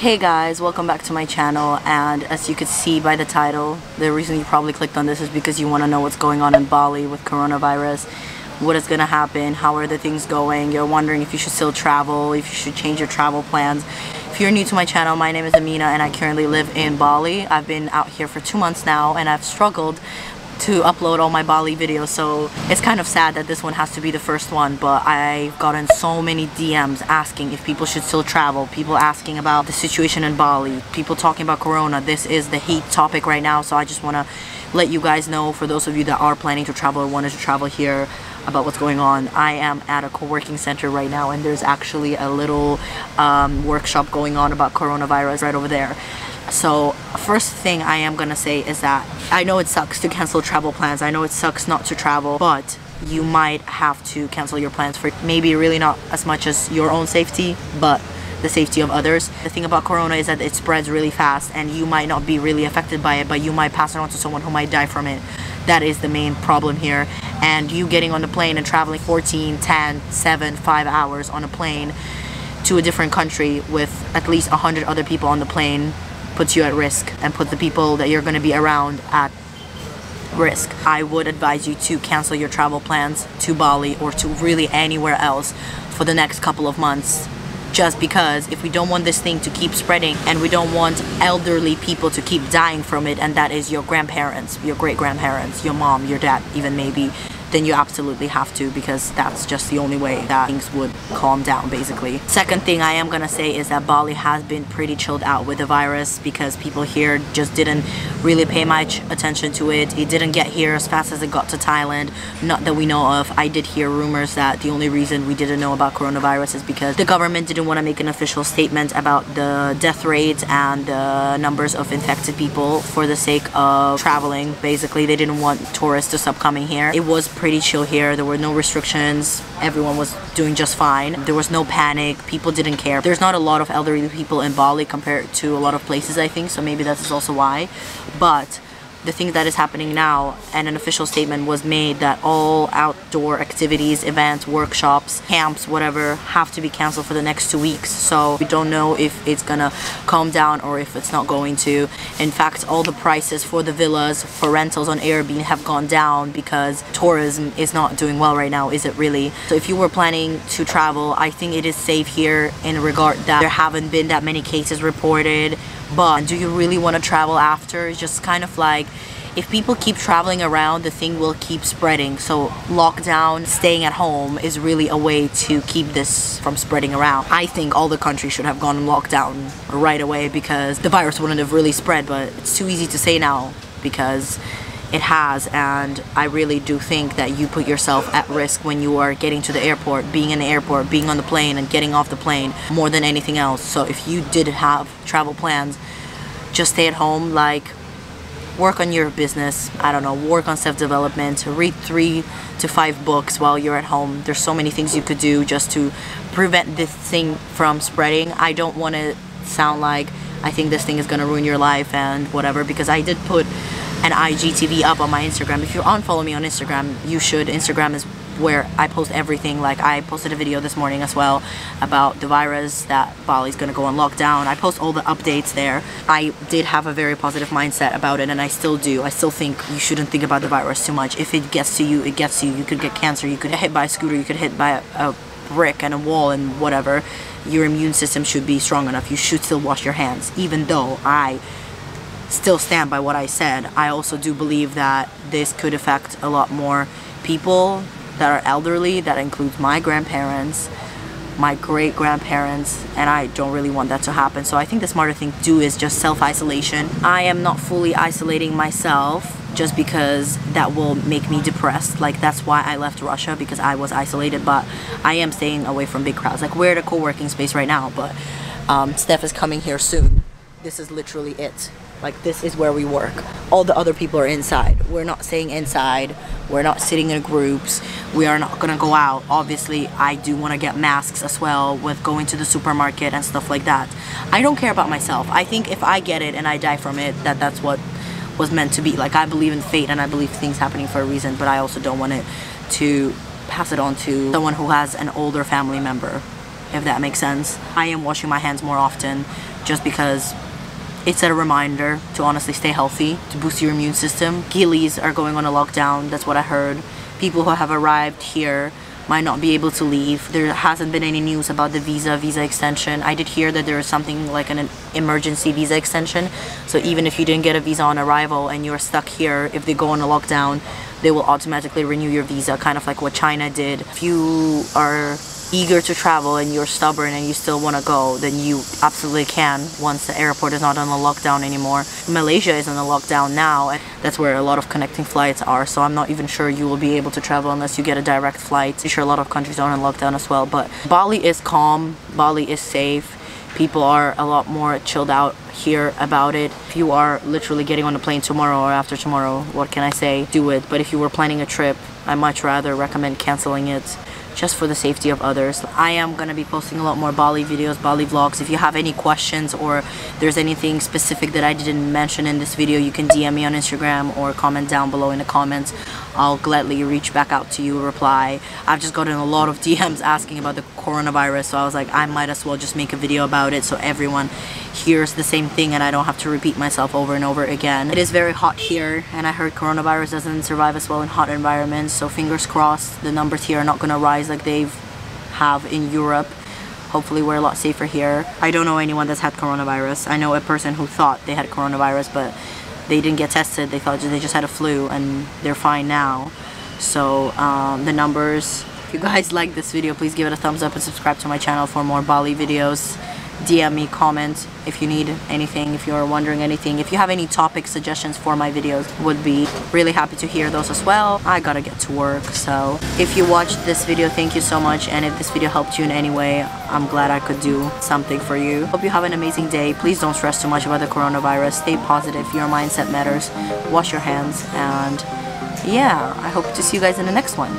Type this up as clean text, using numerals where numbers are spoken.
Hey guys, welcome back to my channel, and as you could see by the title, the reason you probably clicked on this is because you want to know what's going on in Bali with coronavirus, what is going to happen, how are the things going, you're wondering if you should still travel, if you should change your travel plans. If you're new to my channel, my name is Amina and I currently live in Bali. I've been out here for 2 months now and I've struggled to upload all my Bali videos, so it's kind of sad that this one has to be the first one, but I've gotten so many DMs asking if people should still travel, people asking about the situation in Bali, people talking about corona. This is the heat topic right now, so I just want to let you guys know, for those of you that are planning to travel or wanted to travel here, about what's going on. I am at a co-working center right now and there's actually a little workshop going on about coronavirus right over there. So first thing I am gonna say is that I know it sucks to cancel travel plans, I know it sucks not to travel, but you might have to cancel your plans for maybe really not as much as your own safety, but the safety of others. The thing about corona is that it spreads really fast and you might not be really affected by it, but you might pass it on to someone who might die from it. That is the main problem here. And you getting on the plane and traveling 14, 10, 7, 5 hours on a plane to a different country with at least 100 other people on the plane puts you at risk and put the people that you're going to be around at risk. I would advise you to cancel your travel plans to Bali or to really anywhere else for the next couple of months, just because if we don't want this thing to keep spreading and we don't want elderly people to keep dying from it, and that is your grandparents, your great-grandparents, your mom, your dad even maybe, then you absolutely have to, because that's just the only way that things would calm down basically. Second thing I am gonna say is that Bali has been pretty chilled out with the virus because people here just didn't really pay much attention to it. It didn't get here as fast as it got to Thailand, not that we know of. I did hear rumors that the only reason we didn't know about coronavirus is because the government didn't want to make an official statement about the death rate and the numbers of infected people for the sake of traveling. Basically, they didn't want tourists to stop coming here. It was pretty chill here. There were no restrictions. Everyone was doing just fine. There was no panic. People didn't care. There's not a lot of elderly people in Bali compared to a lot of places, I think, so maybe that's also why. But the thing that is happening now, and an official statement was made that all outdoor activities, events, workshops, camps, whatever, have to be canceled for the next 2 weeks. So we don't know if it's gonna calm down or if it's not going to. In fact, all the prices for the villas, for rentals on Airbnb have gone down because tourism is not doing well right now, is it really? So if you were planning to travel, I think it is safe here in regard that there haven't been that many cases reported. But do you really want to travel after? It's just kind of like, if people keep traveling around, the thing will keep spreading. So lockdown, staying at home is really a way to keep this from spreading around. I think all the countries should have gone on lockdown right away because the virus wouldn't have really spread, but it's too easy to say now because it has, and I really do think that you put yourself at risk when you are getting to the airport, being in the airport, being on the plane and getting off the plane more than anything else. So if you did have travel plans, just stay at home, like work on your business, I don't know, work on self-development, read 3 to 5 books while you're at home. There's so many things you could do just to prevent this thing from spreading. I don't want to sound like I think this thing is going to ruin your life and whatever, because I did put an IGTV up on my Instagram. If you unfollow me on Instagram, you should. Instagram is where I post everything. Like, I posted a video this morning as well about the virus, that Bali's gonna go on lockdown. I post all the updates there. I did have a very positive mindset about it, and I still do. I still think you shouldn't think about the virus too much. If it gets to you, it gets to you. You could get cancer, you could get hit by a scooter, you could hit by a brick and a wall and whatever. Your immune system should be strong enough. You should still wash your hands. Even though I still stand by what I said, I also do believe that this could affect a lot more people that are elderly. That includes my grandparents, my great-grandparents, and I don't really want that to happen. So I think the smarter thing to do is just self-isolation. I am not fully isolating myself just because that will make me depressed. Like, that's why I left Russia, because I was isolated, but I am staying away from big crowds. Like, we're at a co-working space right now, but Steph is coming here soon. This is literally it. Like, this is where we work. All the other people are inside. We're not staying inside. We're not sitting in groups. We are not gonna go out. Obviously, I do want to get masks as well with going to the supermarket and stuff like that. I don't care about myself. I think if I get it and I die from it, that's what was meant to be. Like, I believe in fate and I believe things happening for a reason, but I also don't want it to pass it on to someone who has an older family member, if that makes sense. I am washing my hands more often, just because it's a reminder to honestly stay healthy, to boost your immune system. Gilis are going on a lockdown, that's what I heard. People who have arrived here might not be able to leave. There hasn't been any news about the visa extension. I did hear that there is something like an emergency visa extension. So even if you didn't get a visa on arrival and you're stuck here, if they go on a lockdown, they will automatically renew your visa, kind of like what China did. If you are eager to travel and you're stubborn and you still want to go, then you absolutely can once the airport is not on a lockdown anymore. Malaysia is on a lockdown now. That's where a lot of connecting flights are, so I'm not even sure you will be able to travel unless you get a direct flight. I'm sure a lot of countries are on lockdown as well, but Bali is calm, Bali is safe. People are a lot more chilled out here about it. If you are literally getting on a plane tomorrow or after tomorrow, what can I say? Do it. But if you were planning a trip, I much rather recommend canceling it, just for the safety of others. I am gonna be posting a lot more Bali videos, Bali vlogs. If you have any questions or there's anything specific that I didn't mention in this video, you can DM me on Instagram or comment down below in the comments. I'll gladly reach back out to you, reply. I've just gotten a lot of DMs asking about the coronavirus, so I was like, I might as well just make a video about it so everyone hears the same thing and I don't have to repeat myself over and over again. It is very hot here, and I heard coronavirus doesn't survive as well in hot environments, so fingers crossed the numbers here are not gonna rise like they have in Europe. Hopefully we're a lot safer here. I don't know anyone that's had coronavirus. I know a person who thought they had coronavirus, but they didn't get tested. They thought they just had a flu and they're fine now. So the numbers, if you guys like this video, please give it a thumbs up and subscribe to my channel for more Bali videos. DM me, comment if you need anything, if you're wondering anything. If you have any topic suggestions for my videos, would be really happy to hear those as well. I gotta get to work, so if you watched this video, thank you so much, and if this video helped you in any way, I'm glad I could do something for you. Hope you have an amazing day. Please don't stress too much about the coronavirus. Stay positive. Your mindset matters. Wash your hands, and yeah, I hope to see you guys in the next one.